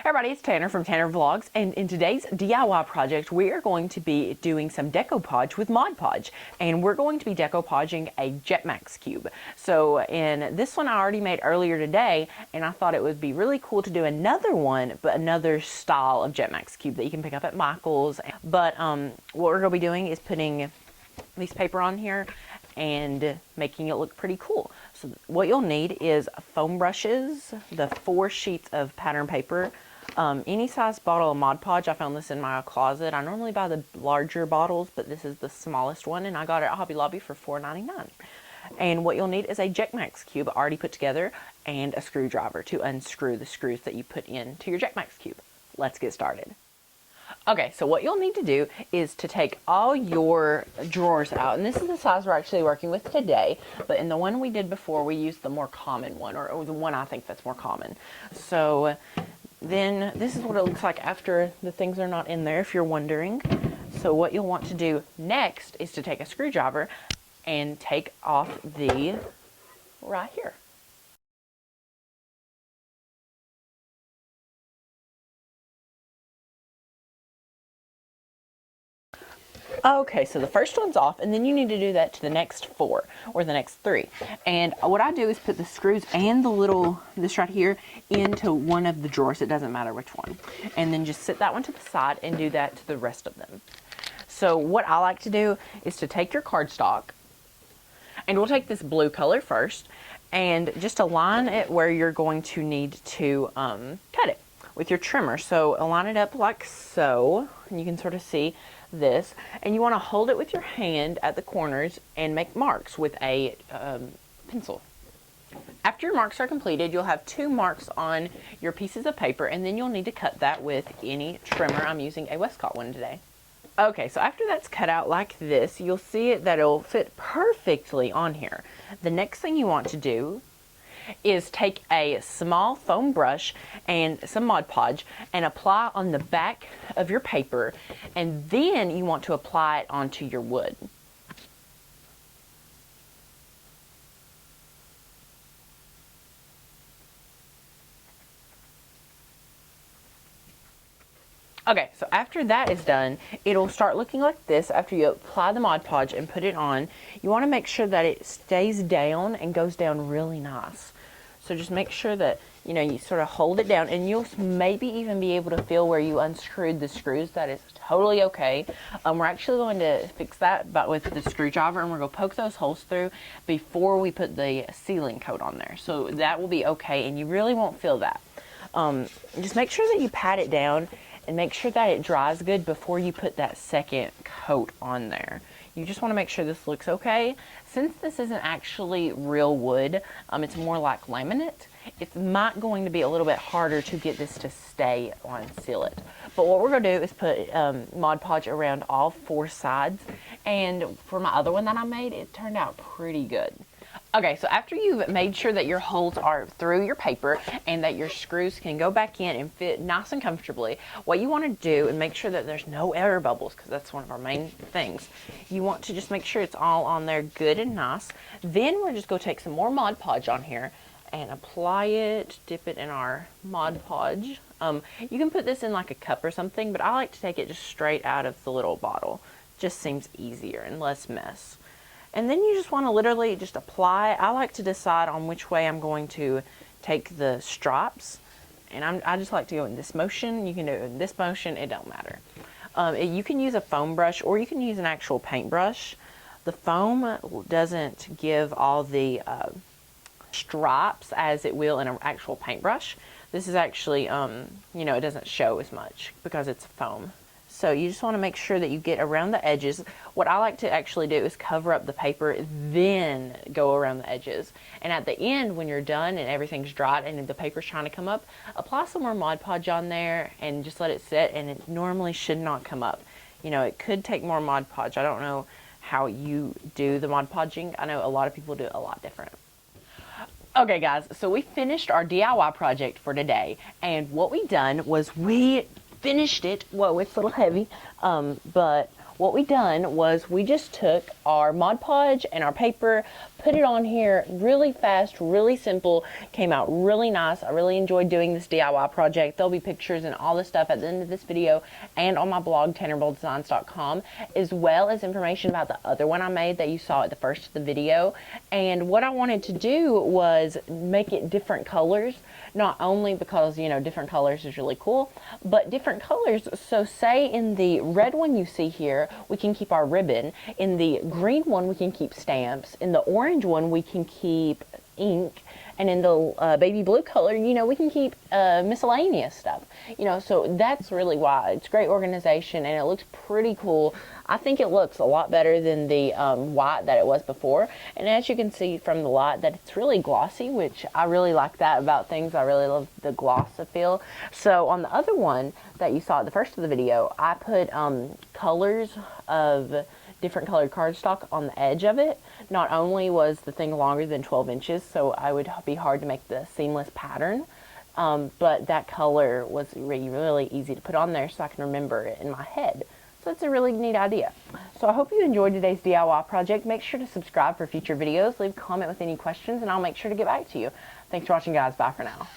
Everybody, it's Tanner from Tanner Vlogs, and in today's DIY project, we are going to be doing some Decoupodge with Mod Podge, and we're going to be Decoupodging a Jetmax cube. So in this one I already made earlier today, and I thought it would be really cool to do another one, but another style of Jetmax cube that you can pick up at Michael's. But what we're going to be doing is putting this paper on here and making it look pretty cool. So what you'll need is foam brushes, the 4 sheets of pattern paper, any size bottle of Mod Podge. I found this in my closet. I normally buy the larger bottles, but this is the smallest one, and I got it at Hobby Lobby for $4.99. And what you'll need is a Jetmax cube already put together and a screwdriver to unscrew the screws that you put into your Jetmax cube. Let's get started. Okay, so what you'll need to do is to take all your drawers out, and this is the size we're actually working with today, but in the one we did before, we used the more common one, or the one I think that's more common. So then this is what it looks like after the things are not in there, if you're wondering. So what you'll want to do next is to take a screwdriver and take off the right here. Okay, so the first one's off, and then you need to do that to the next 4 or the next 3. And what I do is put the screws and this right here into one of the drawers. It doesn't matter which one. And then just sit that one to the side and do that to the rest of them. So what I like to do is to take your cardstock, and we'll take this blue color first, and just align it where you're going to need to cut it with your trimmer. So align it up like so, and you can sort of see this, and you want to hold it with your hand at the corners and make marks with a pencil. After your marks are completed, you'll have 2 marks on your pieces of paper, and then you'll need to cut that with any trimmer. I'm using a Westcott one today. Okay, so after that's cut out like this, you'll see that it'll fit perfectly on here. The next thing you want to do is take a small foam brush and some Mod Podge and apply on the back of your paper, and then you want to apply it onto your wood. Okay, so after that is done, it'll start looking like this. After you apply the Mod Podge and put it on, you want to make sure that it stays down and goes down really nice. So just make sure that, you sort of hold it down, and you'll maybe even be able to feel where you unscrewed the screws. That is totally okay. We're actually going to fix that with the screwdriver, and we're going to poke those holes through before we put the sealing coat on there. So that will be okay, and you really won't feel that. Just make sure that you pat it down and make sure that it dries good before you put that second coat on there. You just want to make sure this looks okay. Since this isn't actually real wood, it's more like laminate, it's not going to be a little bit harder to get this to stay on seal it. But what we're going to do is put Mod Podge around all 4 sides, and for my other one that I made, it turned out pretty good. Okay, so after you've made sure that your holes are through your paper and that your screws can go back in and fit nice and comfortably, what you want to do, and make sure that there's no air bubbles, because that's one of our main things, you want to just make sure it's all on there good and nice. Then we're just going to take some more Mod Podge on here and apply it, dip it in our Mod Podge. You can put this in like a cup or something, but I like to take it just straight out of the little bottle. Just seems easier and less mess. And then you just want to literally just apply. I like to decide on which way I'm going to take the stripes, and I just like to go in this motion. You can do it in this motion, it don't matter. You can use a foam brush, or you can use an actual paintbrush. The foam doesn't give all the stripes as it will in an actual paintbrush. This is actually, it doesn't show as much because it's foam. So you just want to make sure that you get around the edges. What I like to actually do is cover up the paper, then go around the edges. And at the end, when you're done and everything's dried and the paper's trying to come up, apply some more Mod Podge on there and just let it sit, and it normally should not come up. It could take more Mod Podge. I don't know how you do the Mod Podging. I know a lot of people do it a lot different. Okay guys, so we finished our DIY project for today, and what we done was we finished it. Whoa, it's a little heavy, but what we done was we just took our Mod Podge and our paper, put it on here really fast, really simple, came out really nice. I really enjoyed doing this DIY project. There'll be pictures and all this stuff at the end of this video and on my blog, tannerbolddesigns.com, as well as information about the other one I made that you saw at the first of the video. And what I wanted to do was make it different colors, not only because, you know, different colors is really cool, but different colors. So say in the red one you see here, we can keep our ribbon. In the green one, we can keep stamps. In the orange one, we can keep ink. And in the baby blue color, you know, we can keep miscellaneous stuff. You know, so that's really why. It's great organization and it looks pretty cool. I think it looks a lot better than the white that it was before. And as you can see from the light, that it's really glossy, which I really like that about things. I really love the gloss feel. So on the other one that you saw at the first of the video, I put colors of different colored cardstock on the edge of it. Not only was the thing longer than 12 inches, so I would be hard to make the seamless pattern, but that color was really easy to put on there so I can remember it in my head. So it's a really neat idea. So I hope you enjoyed today's DIY project. Make sure to subscribe for future videos, leave a comment with any questions, and I'll make sure to get back to you. Thanks for watching, guys. Bye for now.